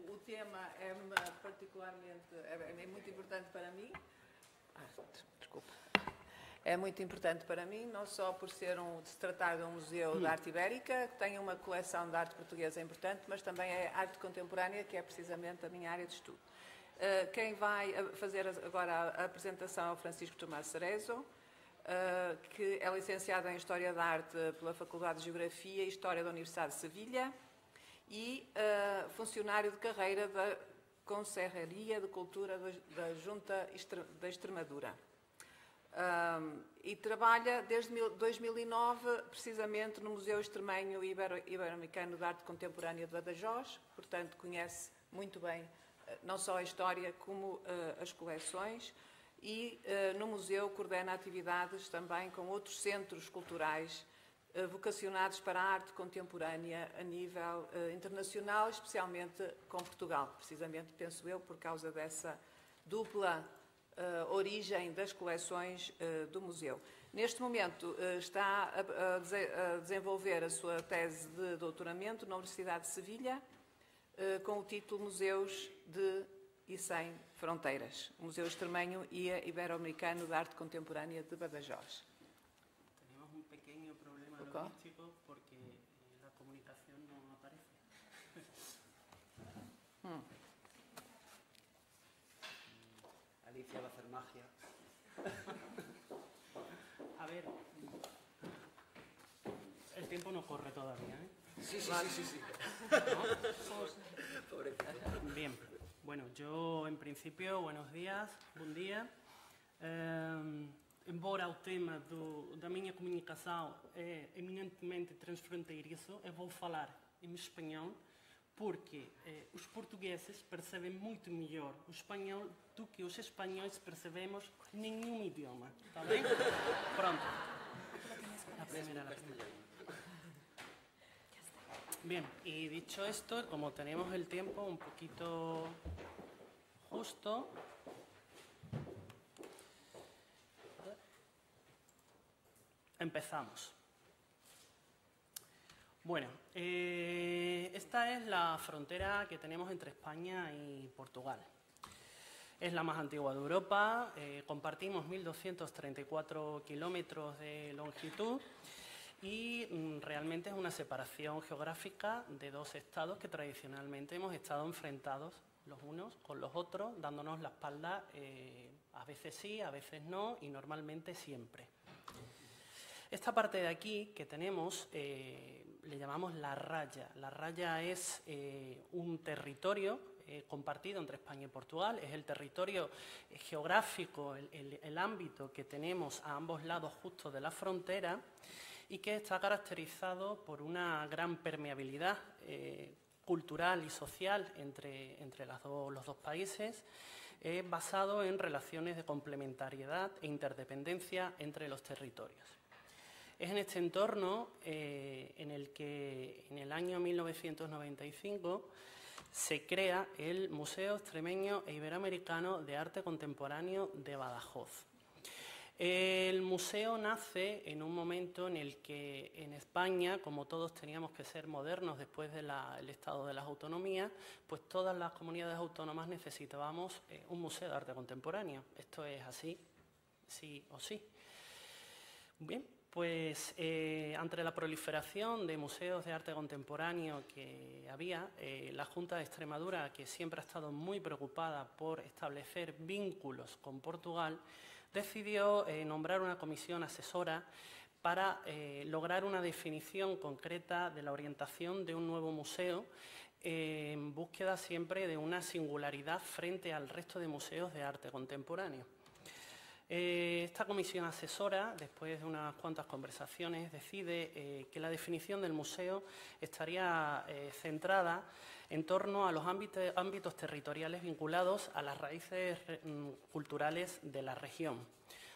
O tema é particularmente, é muito importante para mim. Desculpa. É muito importante para mim, não só por se tratar de um museu de arte ibérica, que tem uma coleção de arte portuguesa importante, mas também é arte contemporânea, que é precisamente a minha área de estudo. Quem vai fazer agora a apresentação é o Francisco Tomás Cerezo, que é licenciado em História da Arte pela Faculdade de Geografia e História da Universidade de Sevilha e funcionário de carreira da Conselharia de Cultura da Junta da Extremadura. E trabalha desde 2009, precisamente, no Museu Extremenho Ibero-Americano de Arte Contemporânea de Badajoz, portanto, conhece muito bem não só a história como as coleções, e no museu coordena atividades também com outros centros culturais vocacionados para a arte contemporânea a nível internacional, especialmente com Portugal, precisamente, penso eu, por causa dessa dupla origem das coleções do museu. Neste momento está a desenvolver a sua tese de doutoramento na Universidade de Sevilha, com o título Museus de e Sem Fronteiras, o Museu Extremenho e Ibero-Americano de Arte Contemporânea de Badajoz. Tenemos un pequeño problema logístico porque la comunicación no aparece. Alicia va a hacer magia. A ver, el tiempo no corre todavía, ¿eh? Sí. ¿No? Bien, bueno, yo en principio, buenos días, bom dia. Embora o tema da minha comunicação é eminentemente transfronteiriço, eu vou falar em espanhol porque os portugueses percebem muito melhor o espanhol do que os espanhóis percebemos nenhum idioma. ¿Está bem? Pronto. La primera. Bien, y dicho esto, como tenemos el tiempo un poquito justo, empezamos. Bueno, esta es la frontera que tenemos entre España y Portugal. Es la más antigua de Europa, compartimos 1.234 kilómetros de longitud y realmente es una separación geográfica de dos estados que tradicionalmente hemos estado enfrentados los unos con los otros, dándonos la espalda, a veces sí, a veces no, y normalmente siempre. Esta parte de aquí que tenemos le llamamos la raya. La raya es un territorio compartido entre España y Portugal, es el territorio geográfico, el ámbito que tenemos a ambos lados justo de la frontera y que está caracterizado por una gran permeabilidad cultural y social entre los dos países, basado en relaciones de complementariedad e interdependencia entre los territorios. Es en este entorno en el que en el año 1995 se crea el Museo Extremeño e Iberoamericano de Arte Contemporáneo de Badajoz. El museo nace en un momento en el que en España, como todos teníamos que ser modernos después del Estado de las Autonomías, pues todas las comunidades autónomas necesitábamos un museo de arte contemporáneo. Esto es así, sí o sí. Bien, pues ante la proliferación de museos de arte contemporáneo que había, la Junta de Extremadura, que siempre ha estado muy preocupada por establecer vínculos con Portugal, decidió nombrar una comisión asesora para lograr una definición concreta de la orientación de un nuevo museo en búsqueda siempre de una singularidad frente al resto de museos de arte contemporáneo. Esta comisión asesora, después de unas cuantas conversaciones, decide que la definición del museo estaría centrada en torno a los ámbitos territoriales vinculados a las raíces culturales de la región.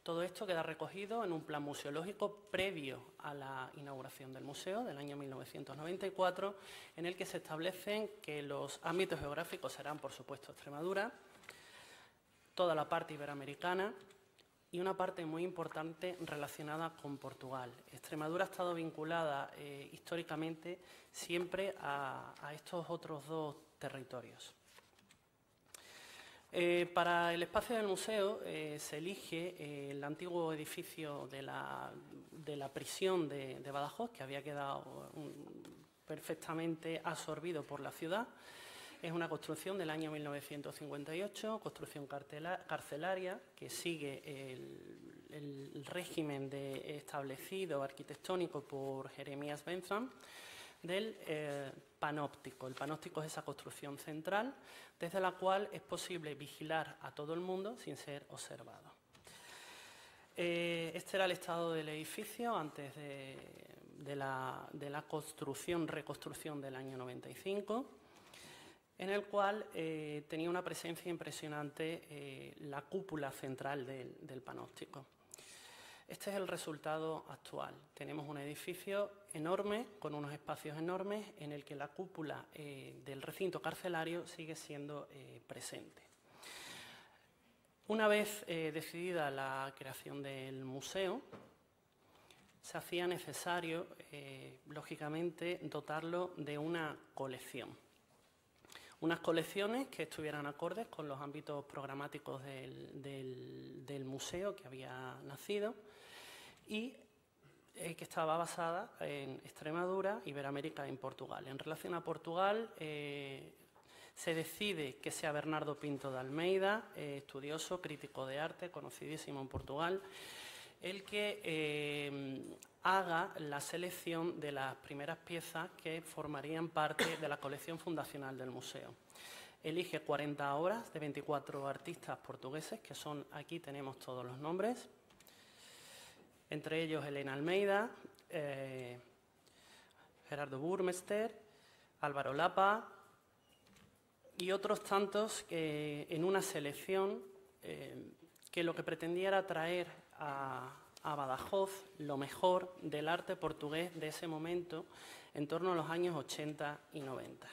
Todo esto queda recogido en un plan museológico previo a la inauguración del museo del año 1994, en el que se establecen que los ámbitos geográficos serán, por supuesto, Extremadura, toda la parte iberoamericana, y una parte muy importante relacionada con Portugal. Extremadura ha estado vinculada históricamente siempre a estos otros dos territorios. Para el espacio del museo se elige el antiguo edificio de la prisión de Badajoz, que había quedado perfectamente absorbido por la ciudad. Es una construcción del año 1958, construcción carcelaria, que sigue el régimen establecido arquitectónico por Jeremías Bentham del panóptico. El panóptico es esa construcción central desde la cual es posible vigilar a todo el mundo sin ser observado. Este era el estado del edificio antes de la reconstrucción del año 95, en el cual tenía una presencia impresionante la cúpula central del panóptico. Este es el resultado actual. Tenemos un edificio enorme, con unos espacios enormes, en el que la cúpula del recinto carcelario sigue siendo presente. Una vez decidida la creación del museo, se hacía necesario, lógicamente, dotarlo de una colección. Unas colecciones que estuvieran acordes con los ámbitos programáticos del museo que había nacido y que estaba basada en Extremadura, Iberoamérica y en Portugal. En relación a Portugal, se decide que sea Bernardo Pinto de Almeida, estudioso, crítico de arte, conocidísimo en Portugal, el que haga la selección de las primeras piezas que formarían parte de la colección fundacional del museo. Elige 40 obras de 24 artistas portugueses, que son, aquí tenemos todos los nombres, entre ellos Helena Almeida, Gerardo Burmester, Álvaro Lapa y otros tantos en una selección que lo que pretendía era traer a Badajoz lo mejor del arte portugués de ese momento, en torno a los años 80 y 90.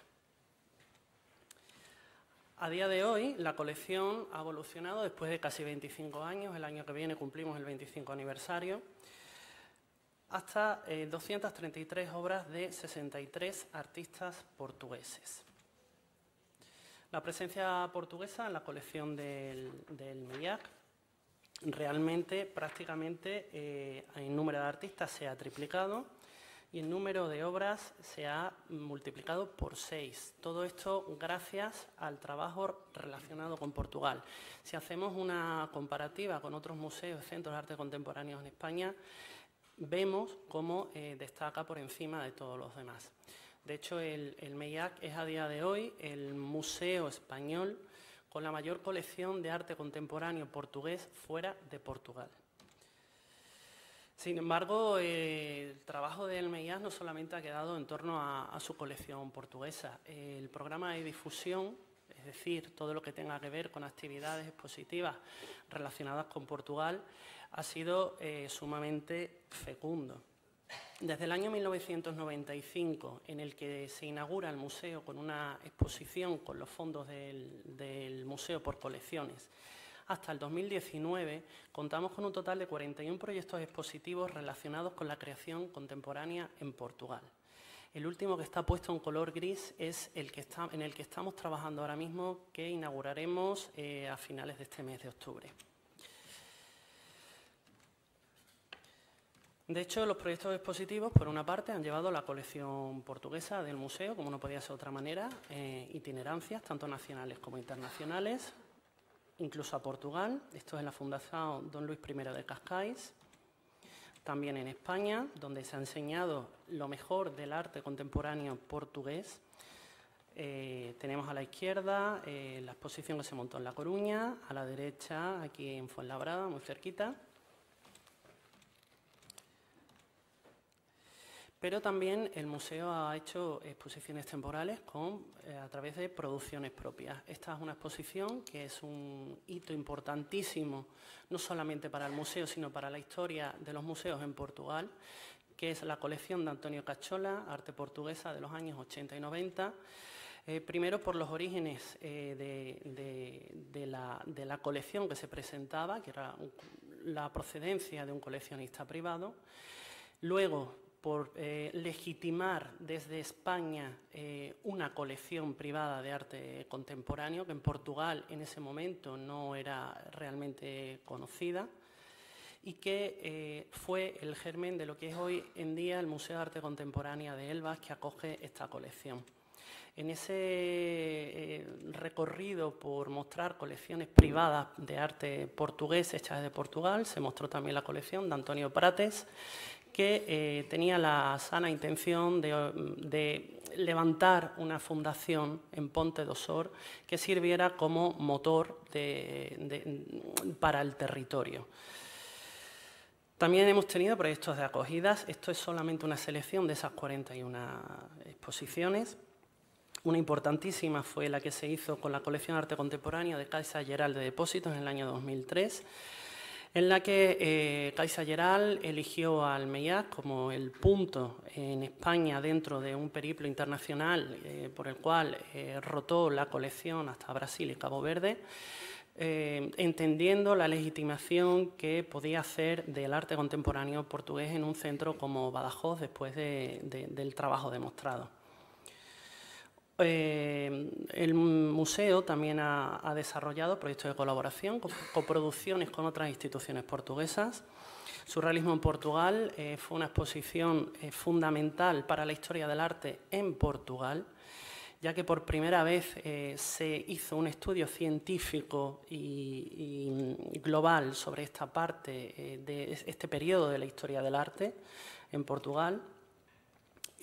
A día de hoy, la colección ha evolucionado después de casi 25 años, el año que viene cumplimos el 25 aniversario, hasta 233 obras de 63 artistas portugueses. La presencia portuguesa en la colección del MEIAC realmente, prácticamente, el número de artistas se ha triplicado y el número de obras se ha multiplicado por 6. Todo esto gracias al trabajo relacionado con Portugal. Si hacemos una comparativa con otros museos y centros de arte contemporáneo en España, vemos cómo destaca por encima de todos los demás. De hecho, el MEIAC es a día de hoy el museo español con la mayor colección de arte contemporáneo portugués fuera de Portugal. Sin embargo, el trabajo del MEIAC no solamente ha quedado en torno a su colección portuguesa. El programa de difusión, es decir, todo lo que tenga que ver con actividades expositivas relacionadas con Portugal, ha sido sumamente fecundo. Desde el año 1995, en el que se inaugura el museo con una exposición con los fondos del museo por colecciones, hasta el 2019 contamos con un total de 41 proyectos expositivos relacionados con la creación contemporánea en Portugal. El último, que está puesto en color gris, es en el que estamos trabajando ahora mismo, que inauguraremos a finales de este mes de octubre. De hecho, los proyectos expositivos, por una parte, han llevado la colección portuguesa del museo, como no podía ser de otra manera, itinerancias, tanto nacionales como internacionales, incluso a Portugal. Esto es la Fundación Don Luis I de Cascais. También en España, donde se ha enseñado lo mejor del arte contemporáneo portugués. Tenemos a la izquierda la exposición que se montó en La Coruña, a la derecha, aquí en Fuenlabrada, muy cerquita. Pero también el museo ha hecho exposiciones temporales a través de producciones propias. Esta es una exposición que es un hito importantísimo, no solamente para el museo, sino para la historia de los museos en Portugal, que es la colección de Antonio Cachola, arte portuguesa de los años 80 y 90. Primero por los orígenes de la colección que se presentaba, que era la procedencia de un coleccionista privado. Luego, por legitimar desde España una colección privada de arte contemporáneo, que en Portugal en ese momento no era realmente conocida, y que fue el germen de lo que es hoy en día el Museo de Arte Contemporánea de Elvas, que acoge esta colección. En ese recorrido por mostrar colecciones privadas de arte portugués hechas desde Portugal, se mostró también la colección de Antonio Prates, que tenía la sana intención de levantar una fundación en Ponte do Sor que sirviera como motor para el territorio. También hemos tenido proyectos de acogidas. Esto es solamente una selección de esas 41 exposiciones. Una importantísima fue la que se hizo con la colección de arte contemporáneo de Caixa Geral de Depósitos en el año 2003, en la que Caixa Geral eligió a Almeyás como el punto en España dentro de un periplo internacional por el cual rotó la colección hasta Brasil y Cabo Verde, entendiendo la legitimación que podía hacer del arte contemporáneo portugués en un centro como Badajoz después del trabajo demostrado. El museo también ha desarrollado proyectos de colaboración, coproducciones con otras instituciones portuguesas. Surrealismo en Portugal fue una exposición fundamental para la historia del arte en Portugal, ya que por primera vez se hizo un estudio científico y global sobre esta parte de este periodo de la historia del arte en Portugal.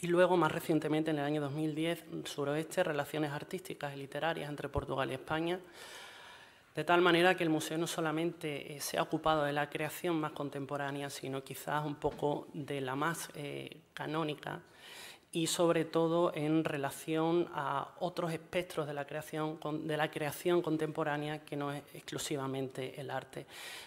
Y luego, más recientemente, en el año 2010, Suroeste, relaciones artísticas y literarias entre Portugal y España, de tal manera que el museo no solamente se ha ocupado de la creación más contemporánea, sino quizás un poco de la más canónica y sobre todo en relación a otros espectros de la creación contemporánea que no es exclusivamente el arte.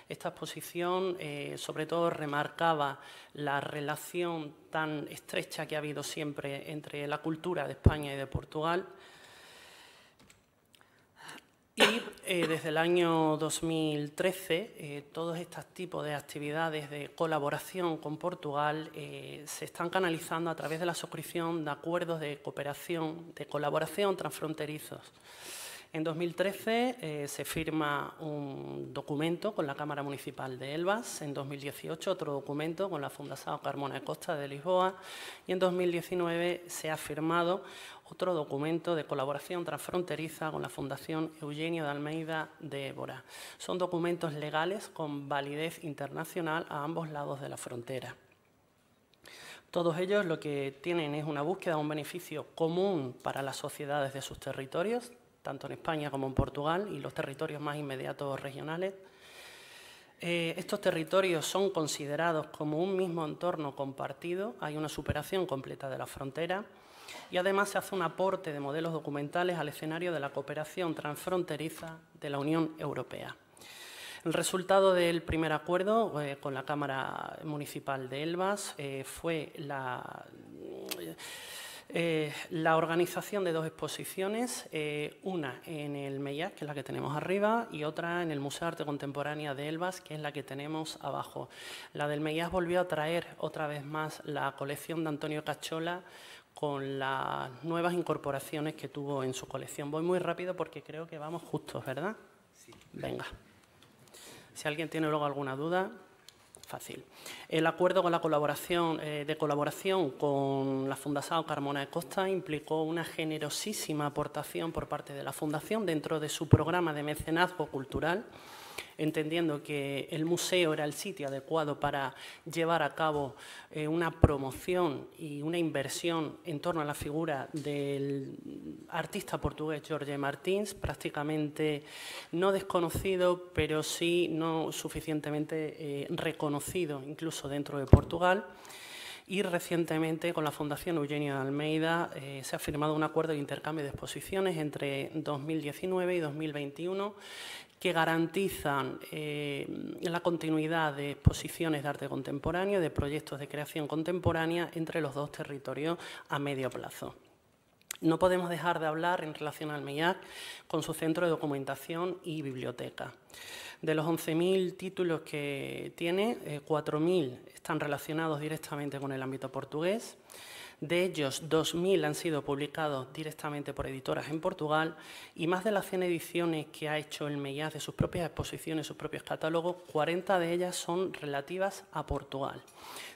Esta exposición sobre todo remarcaba la relación tan estrecha que ha habido siempre entre la cultura de España y de Portugal. Y desde el año 2013, todos estos tipos de actividades de colaboración con Portugal se están canalizando a través de la suscripción de acuerdos de cooperación, de colaboración transfronterizos. En 2013 se firma un documento con la Cámara Municipal de Elvas, en 2018 otro documento con la Fundación Carmona de Costa de Lisboa y en 2019 se ha firmado otro documento de colaboración transfronteriza con la Fundación Eugenio de Almeida de Évora. Son documentos legales con validez internacional a ambos lados de la frontera. Todos ellos lo que tienen es una búsqueda de un beneficio común para las sociedades de sus territorios, tanto en España como en Portugal y los territorios más inmediatos regionales. Estos territorios son considerados como un mismo entorno compartido, hay una superación completa de la frontera y además se hace un aporte de modelos documentales al escenario de la cooperación transfronteriza de la Unión Europea. El resultado del primer acuerdo con la Cámara Municipal de Elvas fue la organización de dos exposiciones, una en el Meyás, que es la que tenemos arriba, y otra en el Museo de Arte Contemporánea de Elvas, que es la que tenemos abajo. La del Meyás volvió a traer otra vez más la colección de Antonio Cachola con las nuevas incorporaciones que tuvo en su colección. Voy muy rápido porque creo que vamos justos, ¿verdad? Sí. Venga. Si alguien tiene luego alguna duda... Fácil. El acuerdo con la colaboración con la Fundación Carmona de Costa implicó una generosísima aportación por parte de la Fundación dentro de su programa de mecenazgo cultural, entendiendo que el museo era el sitio adecuado para llevar a cabo una promoción y una inversión en torno a la figura del artista portugués Jorge Martins, prácticamente no desconocido, pero sí no suficientemente reconocido incluso dentro de Portugal. Y recientemente con la Fundación Eugenio de Almeida se ha firmado un acuerdo de intercambio de exposiciones entre 2019 y 2021 que garantizan la continuidad de exposiciones de arte contemporáneo, de proyectos de creación contemporánea entre los dos territorios a medio plazo. No podemos dejar de hablar en relación al MEIAC con su centro de documentación y biblioteca. De los 11.000 títulos que tiene, 4.000 están relacionados directamente con el ámbito portugués. De ellos, 2.000 han sido publicados directamente por editoras en Portugal y más de las 100 ediciones que ha hecho el MEIAC de sus propias exposiciones, sus propios catálogos, 40 de ellas son relativas a Portugal.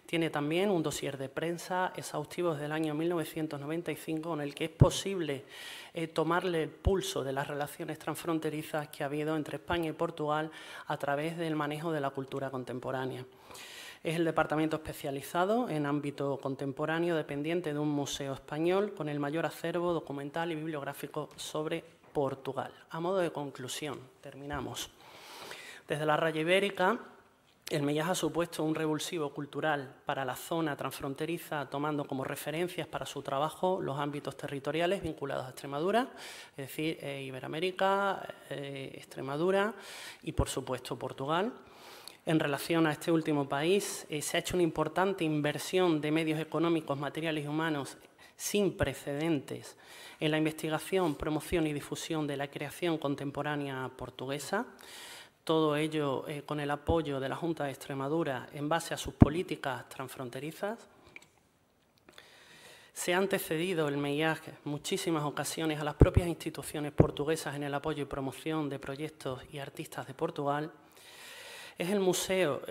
Tiene también un dossier de prensa exhaustivo desde el año 1995 con el que es posible tomarle el pulso de las relaciones transfronterizas que ha habido entre España y Portugal a través del manejo de la cultura contemporánea. Es el departamento especializado en ámbito contemporáneo dependiente de un museo español con el mayor acervo documental y bibliográfico sobre Portugal. A modo de conclusión, terminamos. Desde la raya ibérica, el MEIAC ha supuesto un revulsivo cultural para la zona transfronteriza, tomando como referencias para su trabajo los ámbitos territoriales vinculados a Extremadura, es decir, Iberoamérica, Extremadura y, por supuesto, Portugal. En relación a este último país, se ha hecho una importante inversión de medios económicos, materiales y humanos sin precedentes en la investigación, promoción y difusión de la creación contemporánea portuguesa. Todo ello con el apoyo de la Junta de Extremadura en base a sus políticas transfronterizas. Se ha antecedido el MEIAC en muchísimas ocasiones a las propias instituciones portuguesas en el apoyo y promoción de proyectos y artistas de Portugal. Es el museo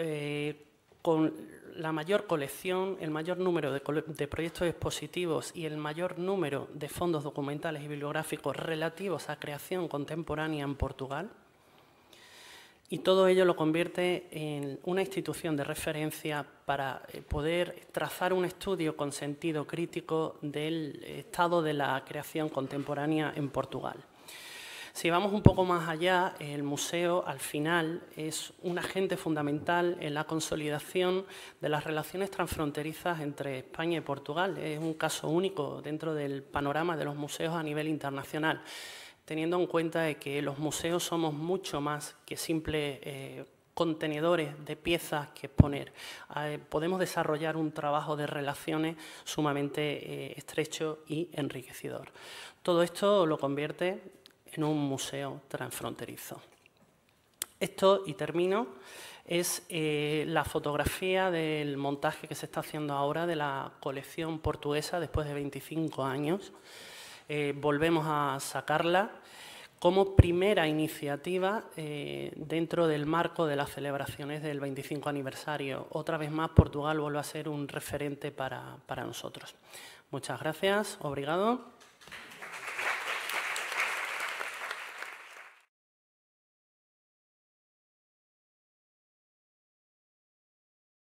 con la mayor colección, el mayor número de proyectos expositivos y el mayor número de fondos documentales y bibliográficos relativos a creación contemporánea en Portugal. Y todo ello lo convierte en una institución de referencia para poder trazar un estudio con sentido crítico del estado de la creación contemporánea en Portugal. Si vamos un poco más allá, el museo al final es un agente fundamental en la consolidación de las relaciones transfronterizas entre España y Portugal. Es un caso único dentro del panorama de los museos a nivel internacional, teniendo en cuenta de que los museos somos mucho más que simples contenedores de piezas que exponer. Podemos desarrollar un trabajo de relaciones sumamente estrecho y enriquecedor. Todo esto lo convierte en un museo transfronterizo. Esto, y termino, es la fotografía del montaje que se está haciendo ahora de la colección portuguesa después de 25 años. Volvemos a sacarla como primera iniciativa dentro del marco de las celebraciones del 25 aniversario. Otra vez más, Portugal vuelve a ser un referente para nosotros. Muchas gracias, obrigado.